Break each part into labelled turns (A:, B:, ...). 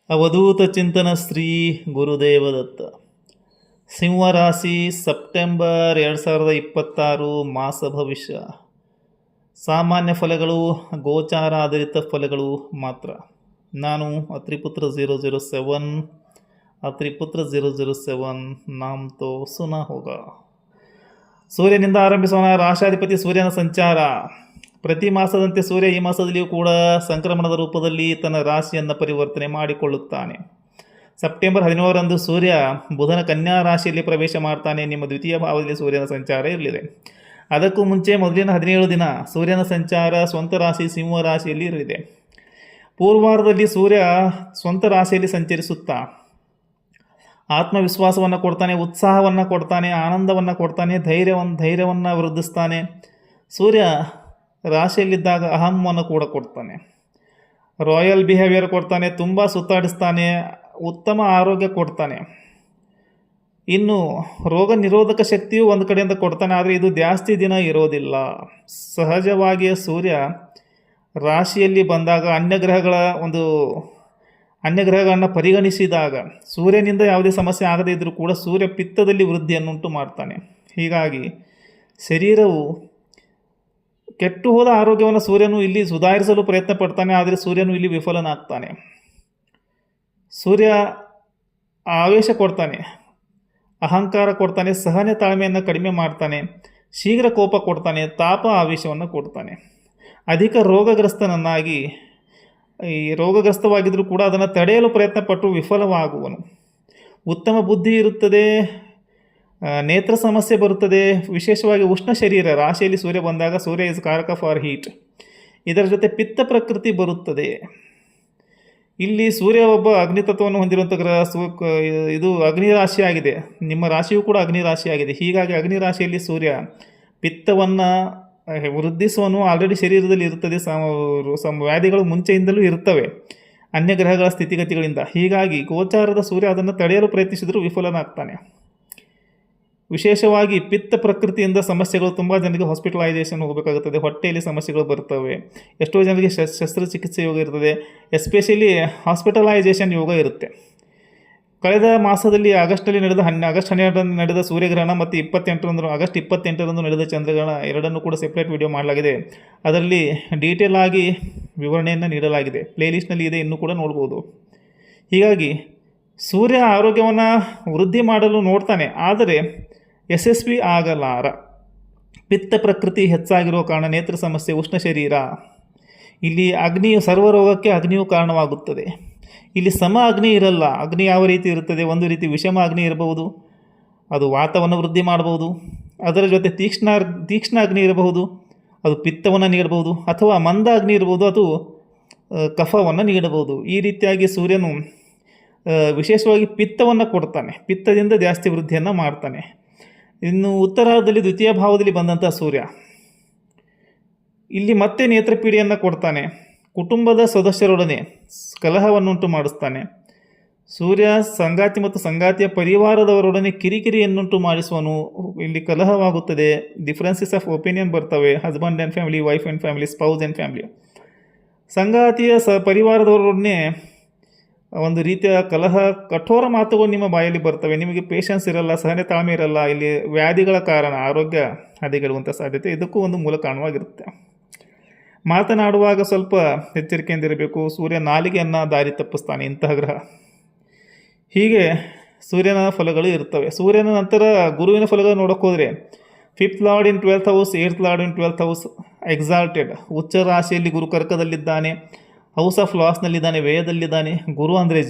A: ಅವಧೂತ ಚಿಂತನ ಶ್ರೀ ಗುರುದೇವ ದತ್ತ. ಸಿಂಹರಾಶಿ ಸೆಪ್ಟೆಂಬರ್ 2026 ಮಾಸ ಭವಿಷ್ಯ. ಸಾಮಾನ್ಯ ಫಲಗಳು, ಗೋಚಾರ ಆಧಾರಿತ ಫಲಗಳು ಮಾತ್ರ. ನಾನು ಅತ್ರಿಪುತ್ರ 007 ನಾಮ್ ತೋ ಸುನಾ ಹೋಗ. ಸೂರ್ಯನಿಂದ ಆರಂಭಿಸೋಣ. ರಾಶಾಧಿಪತಿ ಸೂರ್ಯನ ಸಂಚಾರ. ಪ್ರತಿ ಮಾಸದಂತೆ ಸೂರ್ಯ ಈ ಮಾಸದಲ್ಲಿಯೂ ಕೂಡ ಸಂಕ್ರಮಣದ ರೂಪದಲ್ಲಿ ತನ್ನ ರಾಶಿಯನ್ನು ಪರಿವರ್ತನೆ ಮಾಡಿಕೊಳ್ಳುತ್ತಾನೆ. ಸೆಪ್ಟೆಂಬರ್ 17ರಂದು ಸೂರ್ಯ ಬುಧನ ಕನ್ಯಾ ರಾಶಿಯಲ್ಲಿ ಪ್ರವೇಶ ಮಾಡ್ತಾನೆ. ನಿಮ್ಮ ದ್ವಿತೀಯ ಭಾವದಲ್ಲಿ ಸೂರ್ಯನ ಸಂಚಾರ ಇರಲಿದೆ. ಅದಕ್ಕೂ ಮುಂಚೆ ಮೊದಲಿನ 17 ದಿನ ಸೂರ್ಯನ ಸಂಚಾರ ಸ್ವಂತ ರಾಶಿ ಸಿಂಹ ರಾಶಿಯಲ್ಲಿ ಇರಲಿದೆ. ಪೂರ್ವಾರ್ಧದಲ್ಲಿ ಸೂರ್ಯ ಸ್ವಂತ ರಾಶಿಯಲ್ಲಿ ಸಂಚರಿಸುತ್ತಾ ಆತ್ಮವಿಶ್ವಾಸವನ್ನು ಕೊಡ್ತಾನೆ, ಉತ್ಸಾಹವನ್ನು ಕೊಡ್ತಾನೆ, ಆನಂದವನ್ನು ಕೊಡ್ತಾನೆ, ಧೈರ್ಯವನ್ನು ವೃದ್ಧಿಸ್ತಾನೆ. ಸೂರ್ಯ ರಾಶಿಯಲ್ಲಿದ್ದಾಗ ಅಹಂವನ್ನು ಕೂಡ ಕೊಡ್ತಾನೆ, ರಾಯಲ್ ಬಿಹೇವಿಯರ್ ಕೊಡ್ತಾನೆ, ತುಂಬ ಸುತ್ತಾಡಿಸ್ತಾನೆ, ಉತ್ತಮ ಆರೋಗ್ಯ ಕೊಡ್ತಾನೆ. ಇನ್ನು ರೋಗ ನಿರೋಧಕ ಶಕ್ತಿಯು ಒಂದು ಕಡೆಯಿಂದ ಕೊಡ್ತಾನೆ. ಆದರೆ ಇದು ಜಾಸ್ತಿ ದಿನ ಇರೋದಿಲ್ಲ. ಸಹಜವಾಗಿಯೇ ಸೂರ್ಯ ರಾಶಿಯಲ್ಲಿ ಬಂದಾಗ ಅನ್ಯಗ್ರಹಗಳನ್ನು ಪರಿಗಣಿಸಿದಾಗ ಸೂರ್ಯನಿಂದ ಯಾವುದೇ ಸಮಸ್ಯೆ ಆಗದೇ ಇದ್ದರೂ ಕೂಡ ಸೂರ್ಯ ಪಿತ್ತದಲ್ಲಿ ವೃದ್ಧಿಯನ್ನುಂಟು ಮಾಡ್ತಾನೆ. ಹೀಗಾಗಿ ಶರೀರವು ಕೆಟ್ಟು ಹೋದ ಆರೋಗ್ಯವನ್ನು ಸೂರ್ಯನು ಇಲ್ಲಿ ಸುಧಾರಿಸಲು ಪ್ರಯತ್ನ ಪಡ್ತಾನೆ. ಆದರೆ ಸೂರ್ಯನು ಇಲ್ಲಿ ವಿಫಲನಾಗ್ತಾನೆ. ಸೂರ್ಯ ಆವೇಶ ಕೊಡ್ತಾನೆ, ಅಹಂಕಾರ ಕೊಡ್ತಾನೆ, ಸಹನೆ ತಾಳ್ಮೆಯನ್ನು ಕಡಿಮೆ ಮಾಡ್ತಾನೆ, ಶೀಘ್ರ ಕೋಪ ಕೊಡ್ತಾನೆ, ತಾಪ ಆವೇಶವನ್ನು ಕೊಡ್ತಾನೆ. ಅಧಿಕ ರೋಗಗ್ರಸ್ತವಾಗಿದ್ದರೂ ಕೂಡ ಅದನ್ನು ತಡೆಯಲು ಪ್ರಯತ್ನ ಪಟ್ಟು ವಿಫಲವಾಗುವನು. ಉತ್ತಮ ಬುದ್ಧಿ ಇರುತ್ತದೆ, ನೇತ್ರ ಸಮಸ್ಯೆ ಬರುತ್ತದೆ. ವಿಶೇಷವಾಗಿ ಉಷ್ಣ ಶರೀರ ರಾಶಿಯಲ್ಲಿ ಸೂರ್ಯ ಬಂದಾಗ ಸೂರ್ಯ ಇಸ್ ಕಾರಕ ಫಾರ್ ಹೀಟ್. ಇದರ ಜೊತೆ ಪಿತ್ತ ಪ್ರಕೃತಿ ಬರುತ್ತದೆ. ಇಲ್ಲಿ ಸೂರ್ಯ ಒಬ್ಬ ಅಗ್ನಿತತ್ವವನ್ನು ಹೊಂದಿರುವಂಥ ಗ್ರಹ. ಇದು ಅಗ್ನಿ ರಾಶಿಯಾಗಿದೆ. ನಿಮ್ಮ ರಾಶಿಯೂ ಕೂಡ ಅಗ್ನಿ ರಾಶಿಯಾಗಿದೆ. ಹೀಗಾಗಿ ಅಗ್ನಿ ರಾಶಿಯಲ್ಲಿ ಸೂರ್ಯ ಪಿತ್ತವನ್ನು ವೃದ್ಧಿಸುವನು. ಆಲ್ರೆಡಿ ಶರೀರದಲ್ಲಿ ಇರುತ್ತದೆ. ವ್ಯಾಧಿಗಳು ಮುಂಚೆಯಿಂದಲೂ ಇರ್ತವೆ ಅನ್ಯ ಗ್ರಹಗಳ ಸ್ಥಿತಿಗತಿಗಳಿಂದ. ಹೀಗಾಗಿ ಗೋಚಾರದ ಸೂರ್ಯ ಅದನ್ನು ತಡೆಯಲು ಪ್ರಯತ್ನಿಸಿದರೂ ವಿಫಲನಾಗ್ತಾನೆ. ವಿಶೇಷವಾಗಿ ಪಿತ್ತ ಪ್ರಕೃತಿಯಿಂದ ಸಮಸ್ಯೆಗಳು, ತುಂಬ ಜನರಿಗೆ ಹಾಸ್ಪಿಟಲೈಸೇಷನ್ ಹೋಗಬೇಕಾಗುತ್ತದೆ, ಹೊಟ್ಟೆಯಲ್ಲಿ ಸಮಸ್ಯೆಗಳು ಬರ್ತವೆ. ಎಷ್ಟೋ ಜನರಿಗೆ ಶಸ್ತ್ರಚಿಕಿತ್ಸೆ ಯೋಗ ಇರ್ತದೆ. ಎಸ್ಪೆಷಲಿ ಹಾಸ್ಪಿಟಲೈಸೇಷನ್ ಯೋಗ ಇರುತ್ತೆ. ಕಳೆದ ಮಾಸದಲ್ಲಿ ಆಗಸ್ಟ್ 12ರಂದು ನಡೆದ ಸೂರ್ಯಗ್ರಹಣ ಮತ್ತು ಆಗಸ್ಟ್ 28ರಂದು ನಡೆದ ಚಂದ್ರಗ್ರಹಣ ಎರಡನ್ನೂ ಕೂಡ ಸೆಪ್ರೇಟ್ ವಿಡಿಯೋ ಮಾಡಲಾಗಿದೆ. ಅದರಲ್ಲಿ ಡೀಟೇಲ್ ಆಗಿ ವಿವರಣೆಯನ್ನು ನೀಡಲಾಗಿದೆ. ಪ್ಲೇಲಿಸ್ಟ್ನಲ್ಲಿ ಇದೆ, ಇನ್ನೂ ಕೂಡ ನೋಡ್ಬೋದು. ಹೀಗಾಗಿ ಸೂರ್ಯ ಆರೋಗ್ಯವನ್ನು ವೃದ್ಧಿ ಮಾಡಲು ನೋಡ್ತಾನೆ, ಆದರೆ ಯಶಸ್ವಿ ಆಗಲಾರ. ಪಿತ್ತ ಪ್ರಕೃತಿ ಹೆಚ್ಚಾಗಿರೋ ಕಾರಣ ನೇತ್ರ ಸಮಸ್ಯೆ, ಉಷ್ಣ ಶರೀರ. ಇಲ್ಲಿ ಅಗ್ನಿಯು ಸರ್ವರೋಗಕ್ಕೆ ಅಗ್ನಿಯು ಕಾರಣವಾಗುತ್ತದೆ. ಇಲ್ಲಿ ಸಮ ಅಗ್ನಿ ಇರಲ್ಲ. ಅಗ್ನಿ ಯಾವ ರೀತಿ ಇರುತ್ತದೆ? ಒಂದು ರೀತಿ ವಿಷಮ ಅಗ್ನಿ ಇರಬಹುದು, ಅದು ವಾತವನ್ನು ವೃದ್ಧಿ ಮಾಡಬಹುದು. ಅದರ ಜೊತೆ ತೀಕ್ಷ್ಣ ಅಗ್ನಿ ಇರಬಹುದು, ಅದು ಪಿತ್ತವನ್ನು ನೀಡಬಹುದು. ಅಥವಾ ಮಂದ ಅಗ್ನಿ ಇರಬಹುದು, ಅದು ಕಫವನ್ನು ನೀಡಬಹುದು. ಈ ರೀತಿಯಾಗಿ ಸೂರ್ಯನು ವಿಶೇಷವಾಗಿ ಪಿತ್ತವನ್ನು ಕೊಡ್ತಾನೆ. ಪಿತ್ತದಿಂದ ಜಾಸ್ತಿ ವೃದ್ಧಿಯನ್ನು ಮಾಡ್ತಾನೆ. ಇನ್ನು ಉತ್ತರಾರ್ಧದಲ್ಲಿ ದ್ವಿತೀಯ ಭಾವದಲ್ಲಿ ಬಂದಂಥ ಸೂರ್ಯ ಇಲ್ಲಿ ಮತ್ತೆ ನೇತ್ರಪೀಡೆಯನ್ನು ಕೊಡ್ತಾನೆ. ಕುಟುಂಬದ ಸದಸ್ಯರೊಡನೆ ಕಲಹವನ್ನುಂಟು ಮಾಡಿಸ್ತಾನೆ. ಸೂರ್ಯ ಸಂಗಾತಿ ಮತ್ತು ಸಂಗಾತಿಯ ಪರಿವಾರದವರೊಡನೆ ಕಿರಿಕಿರಿಯನ್ನುಂಟು ಮಾಡಿಸುವನು. ಇಲ್ಲಿ ಕಲಹವಾಗುತ್ತದೆ, ಡಿಫ್ರೆನ್ಸಸ್ ಆಫ್ ಒಪಿನಿಯನ್ ಬರ್ತವೆ. Husband and family, wife and family, spouse and family. ಸಂಗಾತಿಯ ಪರಿವಾರದವರೊಡನೆ ಒಂದು ರೀತಿಯ ಕಲಹ, ಕಠೋರ ಮಾತುಗಳು ನಿಮ್ಮ ಬಾಯಲ್ಲಿ ಬರ್ತವೆ. ನಿಮಗೆ ಪೇಷನ್ಸ್ ಇರಲ್ಲ, ಸಹನೆ ತಾಳ್ಮೆ ಇರಲ್ಲ. ಇಲ್ಲಿ ವ್ಯಾಧಿಗಳ ಕಾರಣ ಆರೋಗ್ಯ ಹದಗೆಡುವಂಥ ಸಾಧ್ಯತೆ ಇದಕ್ಕೂ ಒಂದು ಮೂಲ ಕಾರಣವಾಗಿರುತ್ತೆ. ಮಾತನಾಡುವಾಗ ಸ್ವಲ್ಪ ಎಚ್ಚರಿಕೆಯಿಂದಿರಬೇಕು. ಸೂರ್ಯ ನಾಲಿಗೆಯನ್ನು ದಾರಿ ತಪ್ಪಿಸ್ತಾನೆ ಇಂತಹ ಗ್ರಹ. ಹೀಗೆ ಸೂರ್ಯನ ಫಲಗಳು ಇರ್ತವೆ. ಸೂರ್ಯನ ನಂತರ ಗುರುವಿನ ಫಲಗಳು ನೋಡೋಕೆ ಹೋದರೆ 5th lord in 12th house, 8th lord in 12th house exalted. ಉಚ್ಚ ರಾಶಿಯಲ್ಲಿ ಗುರು ಕರ್ಕದಲ್ಲಿದ್ದಾನೆ, ಹೌಸ್ ಆಫ್ ಲಾಸ್ನಲ್ಲಿದ್ದಾನೆ, ವ್ಯಯದಲ್ಲಿದ್ದಾನೆ. ಗುರು ಅಂದರೆ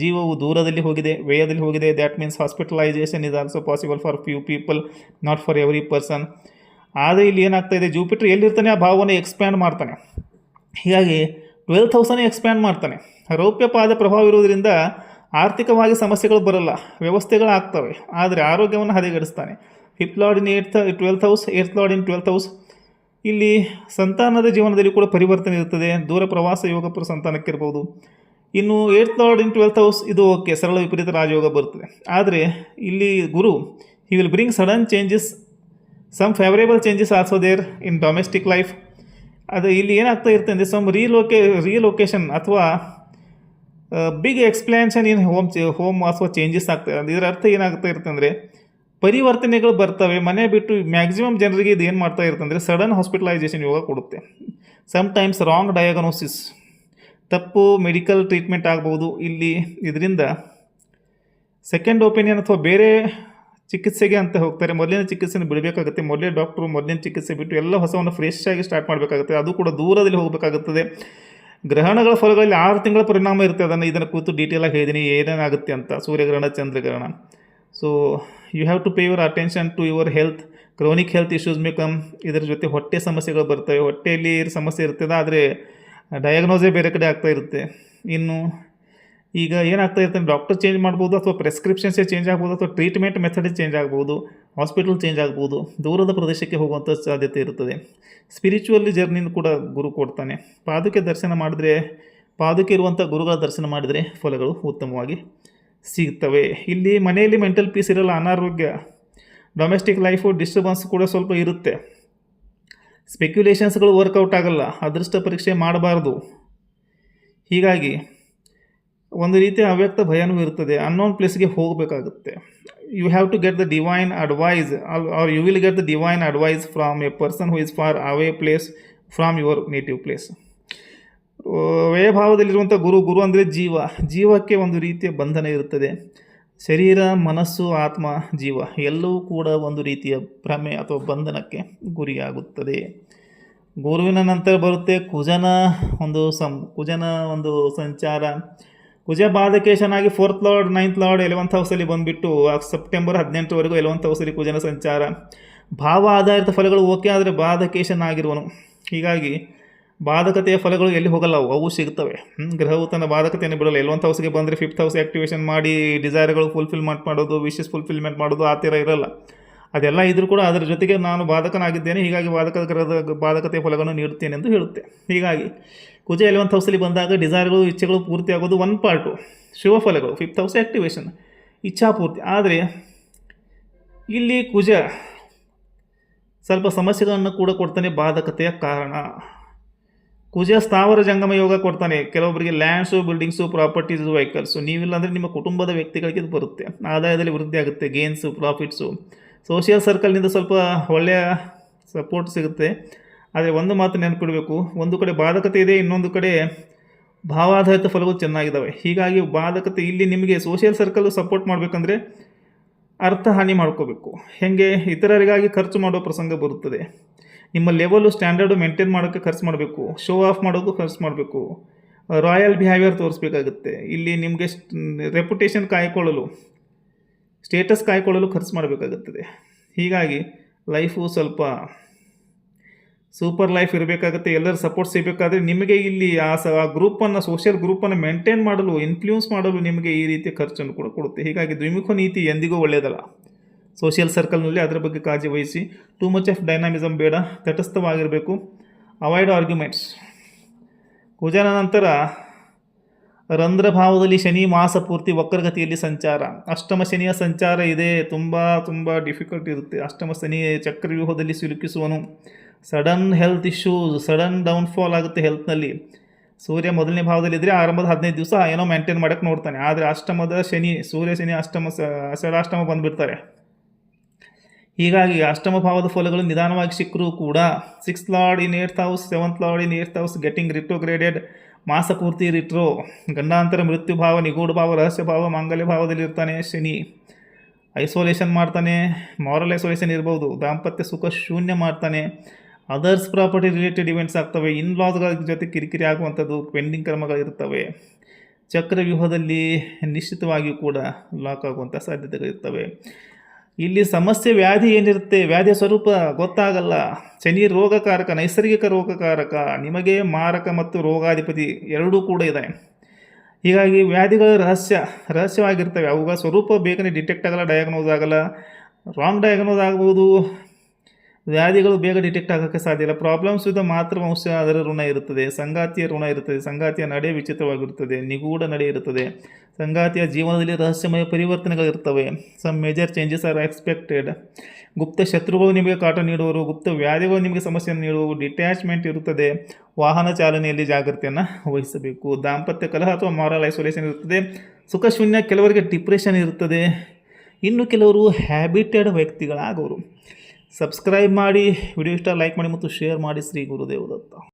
A: ಜೀವವು ದೂರದಲ್ಲಿ ಹೋಗಿದೆ, ವ್ಯಯದಲ್ಲಿ ಹೋಗಿದೆ. That means hospitalisation is also possible for few people, not for every person. ಆದರೆ ಇಲ್ಲಿ ಏನಾಗ್ತಾ ಇದೆ, ಜೂಪಿಟರ್ ಎಲ್ಲಿರ್ತಾನೆ ಆ ಭಾವವನ್ನು ಎಕ್ಸ್ಪ್ಯಾಂಡ್ ಮಾಡ್ತಾನೆ. ಹೀಗಾಗಿ 12th ಹೌಸನ್ನೇ ಎಕ್ಸ್ಪ್ಯಾಂಡ್ ಮಾಡ್ತಾನೆ. ರೌಪ್ಯ ಪಾದ ಪ್ರಭಾವ ಇರುವುದರಿಂದ ಆರ್ಥಿಕವಾಗಿ ಸಮಸ್ಯೆಗಳು ಬರಲ್ಲ, ವ್ಯವಸ್ಥೆಗಳಾಗ್ತವೆ. ಆದರೆ ಆರೋಗ್ಯವನ್ನು ಹದಗೆಡಿಸ್ತಾನೆ. 5th lord in 12th house, 8th lord in 12th house. ಇಲ್ಲಿ ಸಂತಾನದ ಜೀವನದಲ್ಲಿ ಕೂಡ ಪರಿವರ್ತನೆ ಇರುತ್ತದೆ. ದೂರ ಪ್ರವಾಸ ಯೋಗ ಸಂತಾನಕ್ಕಿರ್ಬೋದು. ಇನ್ನು 8th lord in 12th house, ಇದು ಓಕೆ, ಸರಳ ವಿಪರೀತ ರಾಜಯೋಗ ಬರ್ತದೆ. ಆದರೆ ಇಲ್ಲಿ Guru he will bring sudden changes, some favourable changes also there in domestic life. ಅದು ಇಲ್ಲಿ ಏನಾಗ್ತಾ ಇರುತ್ತೆ ಅಂದರೆ ಸಮ್ ರೀಲೊಕೇಶನ್ ಅಥವಾ ಬಿಗ್ ಎಕ್ಸ್ಪ್ಲಾನ್ಷನ್ ಇನ್ ಹೋಮ್ ಅಥವಾ ಚೇಂಜಸ್ ಆಗ್ತದೆ. ಇದರ ಅರ್ಥ ಏನಾಗ್ತಾ ಇರುತ್ತೆ ಅಂದರೆ ಪರಿವರ್ತನೆಗಳು ಬರ್ತವೆ. ಮನೆ ಬಿಟ್ಟು ಮ್ಯಾಕ್ಸಿಮಮ್ ಜನರಿಗೆ ಇದು ಏನು ಮಾಡ್ತಾ ಇರುತ್ತೆ ಅಂದರೆ ಸಡನ್ ಹಾಸ್ಪಿಟಲೈಸೇಷನ್ ಯೋಗ ಕೊಡುತ್ತೆ. ಸಮ್ಟೈಮ್ಸ್ ರಾಂಗ್ ಡಯಾಗ್ನೋಸಿಸ್, ತಪ್ಪು ಮೆಡಿಕಲ್ ಟ್ರೀಟ್ಮೆಂಟ್ ಆಗ್ಬೋದು. ಇಲ್ಲಿ ಇದರಿಂದ ಸೆಕೆಂಡ್ ಒಪಿನಿಯನ್ ಅಥವಾ ಬೇರೆ ಚಿಕಿತ್ಸೆಗೆ ಅಂತ ಹೋಗ್ತಾರೆ. ಮೊದಲಿನ ಚಿಕಿತ್ಸೆನ ಬಿಡಬೇಕಾಗುತ್ತೆ. ಮೊದಲೇ ಡಾಕ್ಟ್ರು ಮೊದಲಿನ ಚಿಕಿತ್ಸೆ ಬಿಟ್ಟು ಎಲ್ಲ ಹೊಸವನ್ನು ಫ್ರೆಶ್ ಆಗಿ ಸ್ಟಾರ್ಟ್ ಮಾಡಬೇಕಾಗುತ್ತೆ. ಅದು ಕೂಡ ದೂರದಲ್ಲಿ ಹೋಗಬೇಕಾಗುತ್ತದೆ. ಗ್ರಹಣಗಳ ಫಲಗಳಲ್ಲಿ 6 ತಿಂಗಳ ಪರಿಣಾಮ ಇರುತ್ತೆ. ಇದನ್ನು ಕೂತು ಡೀಟೇಲಾಗಿ ಹೇಳಿದ್ದೀನಿ ಏನೇನಾಗುತ್ತೆ ಅಂತ. ಸೂರ್ಯಗ್ರಹಣ, ಚಂದ್ರಗ್ರಹಣ. So you have to pay your attention to your health. Chronic health issues may come. ಇದರ ಜೊತೆ ಹೊಟ್ಟೆ ಸಮಸ್ಯೆಗಳು ಬರ್ತವೆ. ಹೊಟ್ಟೆಯಲ್ಲಿ ಸಮಸ್ಯೆ ಇರ್ತದೆ, ಆದರೆ ಡಯಾಗ್ನೋಸೇ ಬೇರೆ ಕಡೆ ಆಗ್ತಾ ಇರುತ್ತೆ. ಇನ್ನು ಈಗ ಏನಾಗ್ತಾ ಇರುತ್ತೆ, ಡಾಕ್ಟರ್ ಚೇಂಜ್ ಮಾಡ್ಬೋದು, ಅಥವಾ ಪ್ರೆಸ್ಕ್ರಿಪ್ಷನ್ಸೇ ಚೇಂಜ್ ಆಗ್ಬೋದು, ಅಥವಾ ಟ್ರೀಟ್ಮೆಂಟ್ ಮೆಥಡ್ ಚೇಂಜ್ ಆಗ್ಬೋದು, ಹಾಸ್ಪಿಟಲ್ ಚೇಂಜ್ ಆಗ್ಬೋದು, ದೂರದ ಪ್ರದೇಶಕ್ಕೆ ಹೋಗುವಂಥ ಸಾಧ್ಯತೆ ಇರುತ್ತದೆ. ಸ್ಪಿರಿಚುವಲ್ಲಿ ಜರ್ನಿನ ಕೂಡ ಗುರು ಕೊಡ್ತಾನೆ. ಪಾದುಕೆ ದರ್ಶನ ಮಾಡಿದ್ರೆ, ಪಾದುಕೆ ಇರುವಂಥ ಗುರುಗಳ ದರ್ಶನ ಮಾಡಿದರೆ ಫಲಗಳು ಉತ್ತಮವಾಗಿ ಸಿಗ್ತವೆ. ಇಲ್ಲಿ ಮನೆಯಲ್ಲಿ ಮೆಂಟಲ್ ಪೀಸ್ ಇರಲ್ಲ, ಅನಾರೋಗ್ಯ, ಡೊಮೆಸ್ಟಿಕ್ ಲೈಫು ಡಿಸ್ಟರ್ಬೆನ್ಸ್ ಕೂಡ ಸ್ವಲ್ಪ ಇರುತ್ತೆ. ಸ್ಪೆಕ್ಯುಲೇಷನ್ಸ್ಗಳು ವರ್ಕೌಟ್ ಆಗಲ್ಲ, ಅದೃಷ್ಟ ಪರೀಕ್ಷೆ ಮಾಡಬಾರ್ದು. ಹೀಗಾಗಿ ಒಂದು ರೀತಿಯ ಅವ್ಯಕ್ತ ಭಯನೂ ಇರ್ತದೆ. ಅನ್ನೋನ್ ಪ್ಲೇಸ್ಗೆ ಹೋಗಬೇಕಾಗುತ್ತೆ. You have to get the divine advice, or you will get the divine advice from a person who is far away place from your native place. ವ್ಯಯಭಾವದಲ್ಲಿರುವಂಥ ಗುರು ಅಂದರೆ ಜೀವಕ್ಕೆ ಒಂದು ರೀತಿಯ ಬಂಧನ ಇರುತ್ತದೆ. ಶರೀರ, ಮನಸ್ಸು, ಆತ್ಮ, ಜೀವ ಎಲ್ಲವೂ ಕೂಡ ಒಂದು ರೀತಿಯ ಭ್ರಮೆ ಅಥವಾ ಬಂಧನಕ್ಕೆ ಗುರಿಯಾಗುತ್ತದೆ. ಗುರುವಿನ ನಂತರ ಬರುತ್ತೆ ಕುಜನ ಒಂದು ಸಂಚಾರ. ಕುಜ ಬಾಧಕೇಶನಾಗಿ 4th lord, 9th lord 11th ಹೌಸಲ್ಲಿ ಬಂದುಬಿಟ್ಟು ಸೆಪ್ಟೆಂಬರ್ 18ರವರೆಗೂ 11th ಹೌಸಲ್ಲಿ ಕುಜನ ಸಂಚಾರ. ಭಾವ ಆಧಾರಿತ ಫಲಗಳು ಓಕೆ, ಆದರೆ ಬಾಧಕೇಶನಾಗಿರುವನು. ಹೀಗಾಗಿ ಬಾಧಕತೆಯ ಫಲಗಳು ಎಲ್ಲಿ ಹೋಗಲ್ಲ, ಅವು ಸಿಗ್ತವೆ. ಗ್ರಹವು ತನ್ನ ಬಾಧಕತೆಯನ್ನು ಬಿಡಲ್ಲ. 11th ಹೌಸ್ಗೆ ಬಂದರೆ 5th ಹೌಸ್ ಆ್ಯಕ್ಟಿವೇಶನ್ ಮಾಡಿ ಡಿಸೈರ್ಗಳು ಫುಲ್ಫಿಲ್ಮೆಂಟ್ ಮಾಡೋದು, ವಿಶಸ್ ಫುಲ್ಫಿಲ್ಮೆಂಟ್ ಮಾಡೋದು ಆ ಥರ ಇರಲ್ಲ. ಅದೆಲ್ಲ ಇದ್ರೂ ಕೂಡ ಅದರ ಜೊತೆಗೆ ನಾನು ಬಾಧಕನಾಗಿದ್ದೇನೆ, ಹೀಗಾಗಿ ಬಾಧಕತೆಯ ಫಲಗಳನ್ನು ನೀಡುತ್ತೇನೆ ಎಂದು ಹೇಳುತ್ತೆ. ಹೀಗಾಗಿ ಕುಜ 11th ಹೌಸಲ್ಲಿ ಬಂದಾಗ ಡಿಸೈರ್ಗಳು, ಇಚ್ಛೆಗಳು ಪೂರ್ತಿ ಆಗೋದು ಒಂದು ಪಾರ್ಟು. ಶುಭ ಫಲಗಳು 5th ಹೌಸ್ ಆ್ಯಕ್ಟಿವೇಶನ್, ಇಚ್ಛಾಪೂರ್ತಿ. ಆದರೆ ಇಲ್ಲಿ ಕುಜ ಸ್ವಲ್ಪ ಸಮಸ್ಯೆಗಳನ್ನು ಕೂಡ ಕೊಡ್ತಾನೆ. ಬಾಧಕತೆಯ ಕಾರಣ ಕುಜ ಸ್ಥಾವರ ಜಂಗಮ ಯೋಗ ಕೊಡ್ತಾನೆ. ಕೆಲವೊಬ್ಬರಿಗೆ ಲ್ಯಾಂಡ್ಸು, ಬಿಲ್ಡಿಂಗ್ಸು, ಪ್ರಾಪರ್ಟೀಸು, ವೆಹಿಕಲ್ಸು. ನೀವಿಲ್ಲ ಅಂದರೆ ನಿಮ್ಮ ಕುಟುಂಬದ ವ್ಯಕ್ತಿಗಳಿಗೆ ಇದು ಬರುತ್ತೆ. ಆದಾಯದಲ್ಲಿ ವೃದ್ಧಿ ಆಗುತ್ತೆ, ಗೇನ್ಸು, ಪ್ರಾಫಿಟ್ಸು. ಸೋಷಿಯಲ್ ಸರ್ಕಲ್ನಿಂದ ಸ್ವಲ್ಪ ಒಳ್ಳೆಯ ಸಪೋರ್ಟ್ ಸಿಗುತ್ತೆ. ಆದರೆ ಒಂದು ಮಾತು ನೆನಪಿಡಬೇಕು, ಒಂದು ಕಡೆ ಬಾಧಕತೆ ಇದೆ, ಇನ್ನೊಂದು ಕಡೆ ಭಾವಾಧಾರಿತ ಫಲಗಳು ಚೆನ್ನಾಗಿದ್ದಾವೆ. ಹೀಗಾಗಿ ಬಾಧಕತೆ ಇಲ್ಲಿ ನಿಮಗೆ ಸೋಷಿಯಲ್ ಸರ್ಕಲ್ ಸಪೋರ್ಟ್ ಮಾಡಬೇಕಂದ್ರೆ ಅರ್ಥ ಹಾನಿ ಮಾಡ್ಕೋಬೇಕು. ಹೇಗೆ ಇತರರಿಗಾಗಿ ಖರ್ಚು ಮಾಡೋ ಪ್ರಸಂಗ ಬರುತ್ತದೆ. ನಿಮ್ಮ ಲೆವೆಲು, ಸ್ಟ್ಯಾಂಡರ್ಡು ಮೇಂಟೈನ್ ಮಾಡೋಕ್ಕೆ ಖರ್ಚು ಮಾಡಬೇಕು. ಶೋ ಆಫ್ ಮಾಡೋಕ್ಕೂ ಖರ್ಚು ಮಾಡಬೇಕು. ರಾಯಲ್ ಬಿಹೇವಿಯರ್ ತೋರಿಸ್ಬೇಕಾಗುತ್ತೆ. ಇಲ್ಲಿ ನಿಮಗೆ ರೆಪ್ಯುಟೇಷನ್ ಕಾಯ್ಕೊಳ್ಳಲು, ಸ್ಟೇಟಸ್ ಕಾಯ್ಕೊಳ್ಳಲು ಖರ್ಚು ಮಾಡಬೇಕಾಗುತ್ತದೆ. ಹೀಗಾಗಿ ಲೈಫು ಸ್ವಲ್ಪ ಸೂಪರ್ ಲೈಫ್ ಇರಬೇಕಾಗುತ್ತೆ. ಎಲ್ಲರ ಸಪೋರ್ಟ್ ಸಿಗಬೇಕಾದ್ರೆ ನಿಮಗೆ ಇಲ್ಲಿ ಆ ಗ್ರೂಪನ್ನು, ಸೋಷಿಯಲ್ ಗ್ರೂಪನ್ನು ಮೇಂಟೈನ್ ಮಾಡಲು, ಇನ್ಫ್ಲೂಯೆನ್ಸ್ ಮಾಡಲು ನಿಮಗೆ ಈ ರೀತಿಯ ಖರ್ಚನ್ನು ಕೂಡ ಕೊಡುತ್ತೆ. ಹೀಗಾಗಿ ದ್ವಿಮುಖ ನೀತಿ ಎಂದಿಗೂ ಒಳ್ಳೆಯದಲ್ಲ. ಸೋಷಿಯಲ್ ಸರ್ಕಲ್ನಲ್ಲಿ ಅದರ ಬಗ್ಗೆ ಕಾಳಜಿ ವಹಿಸಿ. ಟೂ ಮಚ್ ಆಫ್ ಡೈನಾಮಿಸಮ್ ಬೇಡ, ತಟಸ್ಥವಾಗಿರಬೇಕು. Avoid arguments. ಕುಜನ ನಂತರ ರಂಧ್ರ ಭಾವದಲ್ಲಿ ಶನಿ ಮಾಸ ಪೂರ್ತಿ ವಕ್ರಗತಿಯಲ್ಲಿ ಸಂಚಾರ. ಅಷ್ಟಮ ಶನಿಯ ಸಂಚಾರ ಇದೆ. ತುಂಬ ಡಿಫಿಕಲ್ಟ್ ಇರುತ್ತೆ. ಅಷ್ಟಮ ಶನಿ ಚಕ್ರವ್ಯೂಹದಲ್ಲಿ ಸಿಲುಕಿಸುವನು. Sudden health issues, sudden downfall ಆಗುತ್ತೆ ಹೆಲ್ತ್ನಲ್ಲಿ. ಸೂರ್ಯ ಮೊದಲನೇ ಭಾವದಲ್ಲಿದ್ದರೆ ಆರಂಭದ 15 ದಿವಸ ಏನೋ ಮೇಂಟೈನ್ ಮಾಡೋಕ್ಕೆ ನೋಡ್ತಾನೆ. ಆದರೆ ಅಷ್ಟಮದ ಶನಿ, ಸೂರ್ಯ ಶನಿ ಷಡಾಷ್ಟಮ ಬಂದುಬಿಡ್ತಾರೆ. ಹೀಗಾಗಿ ಅಷ್ಟಮ ಭಾವದ ಫಲಗಳು ನಿಧಾನವಾಗಿ ಸಿಕ್ಕರೂ ಕೂಡ 6th ಲಾರ್ಡ್ ಇನ್ 8th ಹೌಸ್, 7th ಲಾರ್ಡ್ ಇನ್ 8th ಹೌಸ್ ಗೆಟಿಂಗ್ ರಿಟ್ರೋಗ್ರೇಡೆಡ್. ಮಾಸ ಪೂರ್ತಿ ರಿಟ್ರೋ. ಗಂಡಾಂತರ, ಮೃತ್ಯು ಭಾವ, ನಿಗೂಢ ಭಾವ, ರಹಸ್ಯ ಭಾವ, ಮಾಂಗಲ್ಯ ಭಾವದಲ್ಲಿ ಇರ್ತಾನೆ ಶನಿ. ಐಸೋಲೇಷನ್ ಮಾಡ್ತಾನೆ. ಮಾರಲ್ ಐಸೋಲೇಷನ್ ಇರ್ಬೋದು. ದಾಂಪತ್ಯ ಸುಖ ಶೂನ್ಯ ಮಾಡ್ತಾನೆ. ಅದರ್ಸ್ ಪ್ರಾಪರ್ಟಿ ರಿಲೇಟೆಡ್ ಇವೆಂಟ್ಸ್ ಆಗ್ತವೆ. ಇನ್ಲಾಸ್ಗಳ ಜೊತೆ ಕಿರಿಕಿರಿ ಆಗುವಂಥದ್ದು, ಪೆಂಡಿಂಗ್ ಕರ್ಮಗಳಿರ್ತವೆ. ಚಕ್ರವ್ಯೂಹದಲ್ಲಿ ನಿಶ್ಚಿತವಾಗಿಯೂ ಕೂಡ ಲಾಕ್ ಆಗುವಂಥ ಸಾಧ್ಯತೆಗಳಿರ್ತವೆ. ಇಲ್ಲಿ ಸಮಸ್ಯೆ ವ್ಯಾಧಿ ಏನಿರುತ್ತೆ, ವ್ಯಾಧಿಯ ಸ್ವರೂಪ ಗೊತ್ತಾಗಲ್ಲ. ಶನಿ ರೋಗಕಾರಕ, ನೈಸರ್ಗಿಕ ರೋಗಕಾರಕ, ನಿಮಗೆ ಮಾರಕ ಮತ್ತು ರೋಗಾಧಿಪತಿ ಎರಡೂ ಕೂಡ ಇದೆ. ಹೀಗಾಗಿ ವ್ಯಾಧಿಗಳು ರಹಸ್ಯವಾಗಿರ್ತವೆ. ಅವುಗಳ ಸ್ವರೂಪ ಬೇಗನೆ ಡಿಟೆಕ್ಟ್ ಆಗಲ್ಲ, ಡಯಾಗ್ನೋಸ್ ಆಗಲ್ಲ. ರಾಂಗ್ ಡಯಾಗ್ನೋಸ್ ಆಗ್ಬೋದು, ವ್ಯಾಧಿಗಳು ಬೇಗ ಡಿಟೆಕ್ಟ್ ಆಗೋಕ್ಕೆ ಸಾಧ್ಯ ಇಲ್ಲ. ಪ್ರಾಬ್ಲಮ್ಸ್ ವಿತ್ ಮಾತೃವಂಶ ಅದರ ಋಣ ಇರುತ್ತದೆ. ಸಂಗಾತಿಯ ಋಣ ಇರುತ್ತದೆ. ಸಂಗಾತಿಯ ನಡೆ ವಿಚಿತ್ರವಾಗಿರುತ್ತದೆ. ನಿಗೂಢ ನಡೆ ಇರುತ್ತದೆ. ಸಂಗಾತಿಯ ಜೀವನದಲ್ಲಿ ರಹಸ್ಯಮಯ ಪರಿವರ್ತನೆಗಳಿರ್ತವೆ. Some major changes are expected. ಗುಪ್ತ ಶತ್ರುಗಳು ನಿಮಗೆ ಕಾಟ ನೀಡುವರು. ಗುಪ್ತ ವ್ಯಾಧಿಗಳು ನಿಮಗೆ ಸಮಸ್ಯೆಯನ್ನು ನೀಡುವವು. ಡಿಟ್ಯಾಚ್ಮೆಂಟ್ ಇರುತ್ತದೆ. ವಾಹನ ಚಾಲನೆಯಲ್ಲಿ ಜಾಗ್ರತೆಯನ್ನು ವಹಿಸಬೇಕು. ದಾಂಪತ್ಯ ಕಲಹ ಅಥವಾ ಮಾರಲ್ ಐಸೋಲೇಷನ್ ಇರುತ್ತದೆ. ಸುಖಶೂನ್ಯ. ಕೆಲವರಿಗೆ ಡಿಪ್ರೆಷನ್ ಇರುತ್ತದೆ. ಇನ್ನು ಕೆಲವರು ಹ್ಯಾಬಿಟೆಡ್ ವ್ಯಕ್ತಿಗಳಾಗೋರು. ಸಬ್ಸ್ಕ್ರೈಬ್ ಮಾಡಿ, ವಿಡಿಯೋ ಇಷ್ಟ ಲೈಕ್ ಮಾಡಿ ಮತ್ತು ಶೇರ್ ಮಾಡಿ. ಶ್ರೀ ಗುರುದೇವ ದತ್ತ.